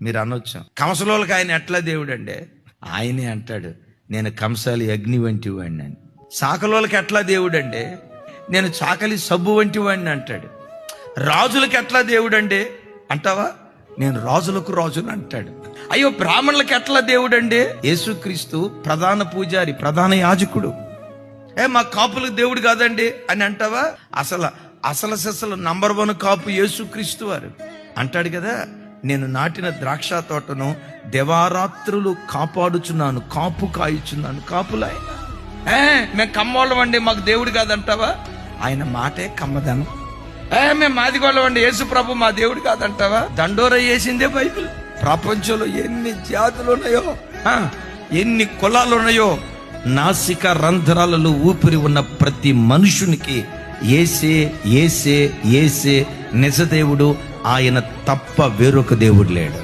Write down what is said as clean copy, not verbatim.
మీరు అనొచ్చు, కంసలోళ్ళకి ఆయన ఎట్లా దేవుడు అండి? ఆయనే అంటాడు, నేను కంసాలి అగ్ని వంటి వాడిని అని. చాకలోళ్ళకి ఎట్లా దేవుడు అండి? నేను చాకలి సబ్బు వంటి వాడిని అంటాడు. రాజులకి ఎట్లా దేవుడు అండి అంటావా? నేను రాజులకు రాజుని అంటాడు. అయ్యో, బ్రాహ్మణులకి ఎట్లా దేవుడు అండి? యేసుక్రీస్తు ప్రధాన పూజారి, ప్రధాన యాజకుడు. మా కాపులకు దేవుడు కాదండి అని అంటావా? అసలు నంబర్ 1 కాపు యేసుక్రీస్తు వారు అంటాడు కదా, నేను నాటిన ద్రాక్ష తోటను దివారాత్రులు కాపాడుచున్నాను, కాపు కాయుచున్నాను. కాపులు ఆయన. మేము కమ్మోళ్ళం అండి, మాకు దేవుడు కాదంటావా? ఆయన మాటే కమ్మదనం. మేము మాదిగోళ్ళం అండి, యేసు ప్రభు మా దేవుడు కాదంటావా? దండోర వేసిందే బైబిల్. ప్రపంచంలో ఎన్ని జాతులు ఉన్నాయో, ఎన్ని కులాలు ఉన్నాయో, నాసిక రంధ్రాలలో ఊపిరి ఉన్న ప్రతి మనుషునికి యేసే యేసే యేసే నిజదేవుడు. ఆయన తప్ప వేరొక దేవుడు లేడు.